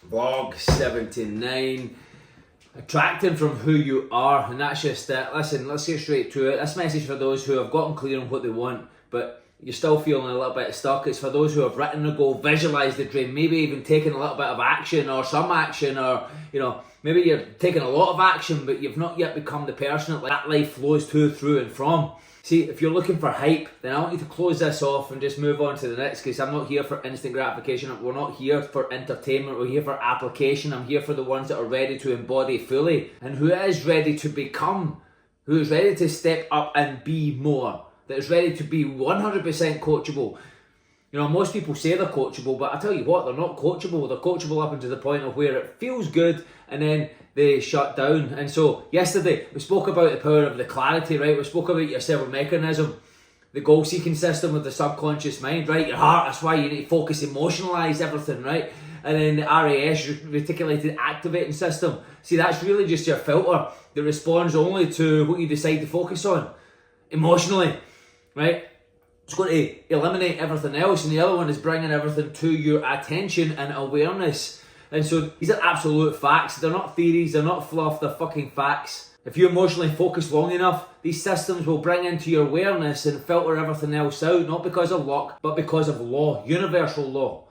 Vlog 79. Attracting from who you are, and that's just it. Listen, let's get straight to it. This message for those who have gotten clear on what they want, but you're still feeling a little bit stuck. It's for those who have written the goal, visualised the dream, maybe even taken a little bit of action or some action, or maybe you're taking a lot of action, but you've not yet become the person that life flows to, through and from. See, if you're looking for hype, then I want you to close this off and just move on to the next, because I'm not here for instant gratification. We're not here for entertainment. We're here for application. I'm here for the ones that are ready to embody fully, and who is ready to become, who is ready to step up and be more, that is ready to be 100% coachable. Most people say they're coachable, but I tell you what, they're not coachable. They're coachable up until the point of where it feels good, and then they shut down. And so yesterday we spoke about the power of the clarity, right? We spoke about your servomechanism, the goal-seeking system of the subconscious mind, right? Your heart, that's why you need to focus, emotionalise everything, right? And then the RAS, reticulated activating system. See, that's really just your filter that responds only to what you decide to focus on emotionally, right? It's going to eliminate everything else, and the other one is bringing everything to your attention and awareness. And so these are absolute facts. They're not theories, they're not fluff, they're fucking facts. If you emotionally focus long enough, these systems will bring into your awareness and filter everything else out, not because of luck, but because of law, universal law.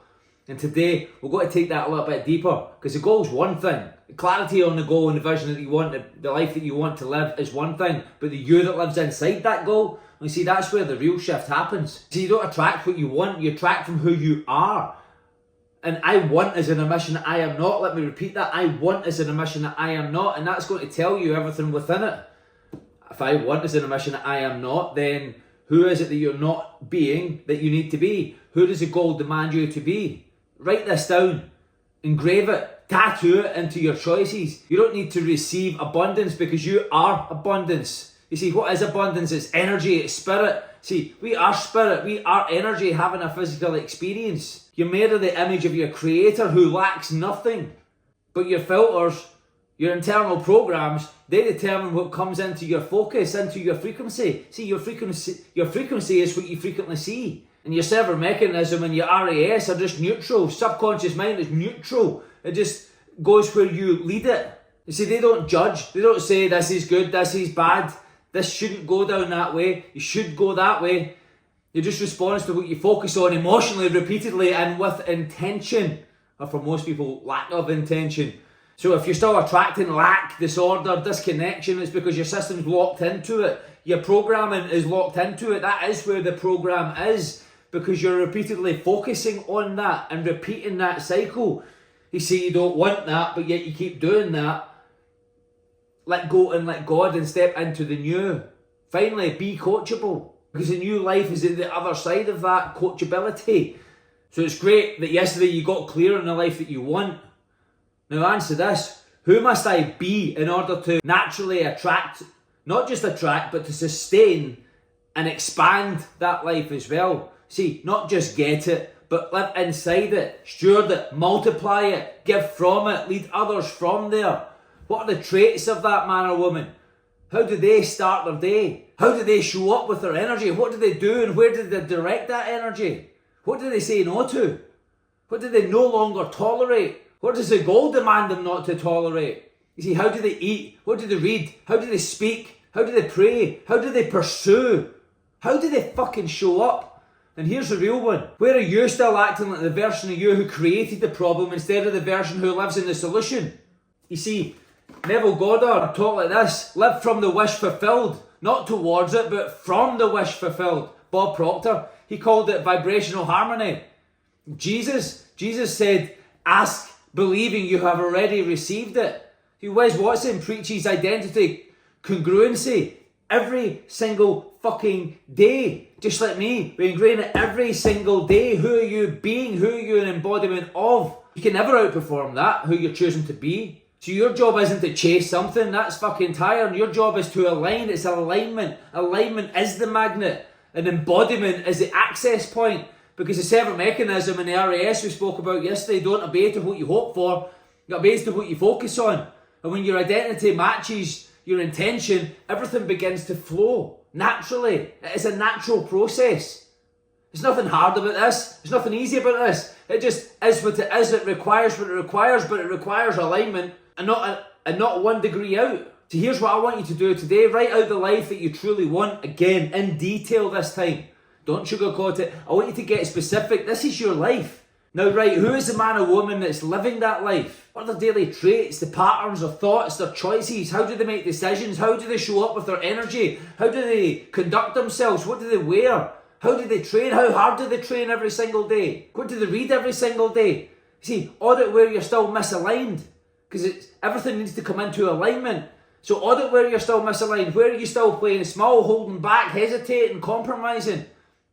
And today, we're going to take that a little bit deeper, because the goal is one thing. The clarity on the goal and the vision that you want, the life that you want to live is one thing, but the you that lives inside that goal, you see, that's where the real shift happens. See, you don't attract what you want, you attract from who you are. And I want is an emission that I am not. Let me repeat that. I want is an emission that I am not, and that's going to tell you everything within it. If I want is an emission that I am not, then who is it that you're not being that you need to be? Who does the goal demand you to be? Write this down, engrave it, tattoo it into your choices. You don't need to receive abundance, because you are abundance. You see, what is abundance? It's energy, it's spirit. See, we are spirit, we are energy having a physical experience. You're made of the image of your creator who lacks nothing. But your filters, your internal programs, they determine what comes into your focus, into your frequency. See, your frequency is what you frequently see. And your servomechanism and your RAS are just neutral. Subconscious mind is neutral. It just goes where you lead it. You see, they don't judge. They don't say this is good, this is bad. This shouldn't go down that way. You should go that way. It just responds to what you focus on emotionally, repeatedly, and with intention. Or for most people, lack of intention. So if you're still attracting lack, disorder, disconnection, it's because your system's locked into it. Your programming is locked into it. That is where the program is, because you're repeatedly focusing on that and repeating that cycle. You see, you don't want that, but yet you keep doing that. Let go and let God and step into the new. Finally, be coachable, because the new life is at the other side of that coachability. So it's great that yesterday you got clear on the life that you want. Now answer this. Who must I be in order to naturally attract, not just attract, but to sustain and expand that life as well? See, not just get it, but live inside it, steward it, multiply it, give from it, lead others from there. What are the traits of that man or woman? How do they start their day? How do they show up with their energy? What do they do, and where do they direct that energy? What do they say no to? What do they no longer tolerate? What does the goal demand them not to tolerate? You see, how do they eat? What do they read? How do they speak? How do they pray? How do they pursue? How do they fucking show up? And here's the real one. Where are you still acting like the version of you who created the problem instead of the version who lives in the solution? You see, Neville Goddard taught like this: live from the wish fulfilled, not towards it, but from the wish fulfilled. Bob Proctor, he called it vibrational harmony. Jesus said, ask believing you have already received it. Wes Watson preaches identity congruency every single fucking day. Just like me, we ingrain it every single day. Who are you being? Who are you an embodiment of? You can never outperform that, who you're choosing to be. So your job isn't to chase something, that's fucking tiring. Your job is to align, it's alignment. Alignment is the magnet. An embodiment is the access point. Because the servomechanism and the RAS we spoke about yesterday don't obey to what you hope for, it obeys to what you focus on. And when your identity matches your intention, everything begins to flow naturally. It's a natural process. There's nothing hard about this. There's nothing easy about this. It just is what it is. It requires what it requires, but it requires alignment and not 1 degree out. So here's what I want you to do today. Write out the life that you truly want, again, in detail this time. Don't sugarcoat it. I want you to get specific. This is your life. Now, right, who is the man or woman that's living that life? What are their daily traits, the patterns, their thoughts, their choices? How do they make decisions? How do they show up with their energy? How do they conduct themselves? What do they wear? How do they train? How hard do they train every single day? What do they read every single day? See, audit where you're still misaligned, because everything needs to come into alignment. So audit where you're still misaligned. Where are you still playing small, holding back, hesitating, compromising?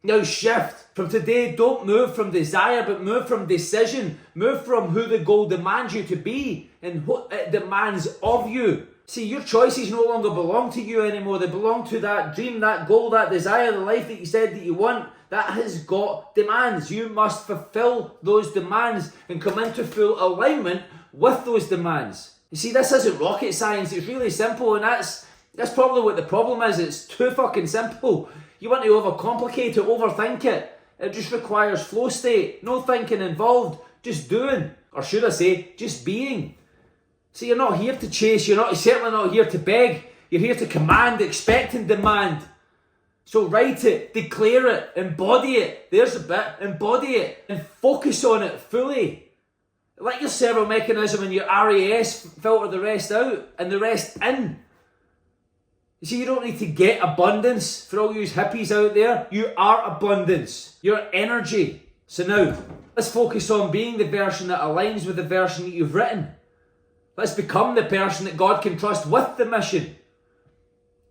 Now shift. From today, don't move from desire, but move from decision. Move from who the goal demands you to be and what it demands of you. See, your choices no longer belong to you anymore. They belong to that dream, that goal, that desire, the life that you said that you want. That has got demands. You must fulfill those demands and come into full alignment with those demands. You see, this isn't rocket science. It's really simple, and that's probably what the problem is. It's too fucking simple. You want to overcomplicate it, overthink it. It just requires flow state. No thinking involved. Just doing. Or should I say, just being. See, you're not here to chase. You're certainly not here to beg. You're here to command, expect and demand. So write it, declare it, embody it. There's a bit. Embody it and focus on it fully. Let your servomechanism and your RAS filter the rest out and the rest in. You see, you don't need to get abundance. For all you hippies out there, you are abundance. You're energy. So now, let's focus on being the version that aligns with the version that you've written. Let's become the person that God can trust with the mission.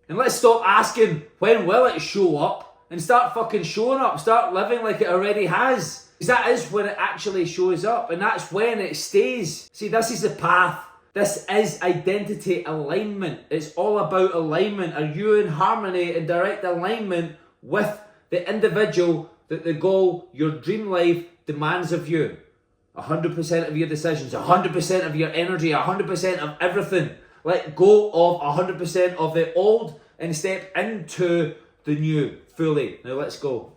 And let's stop asking, when will it show up? And start fucking showing up. Start living like it already has. Because that is when it actually shows up. And that's when it stays. See, this is the path. This is identity alignment. It's all about alignment. Are you in harmony and direct alignment with the individual that the goal, your dream life demands of you? 100% of your decisions, 100% of your energy, 100% of everything. Let go of 100% of the old and step into the new fully. Now let's go.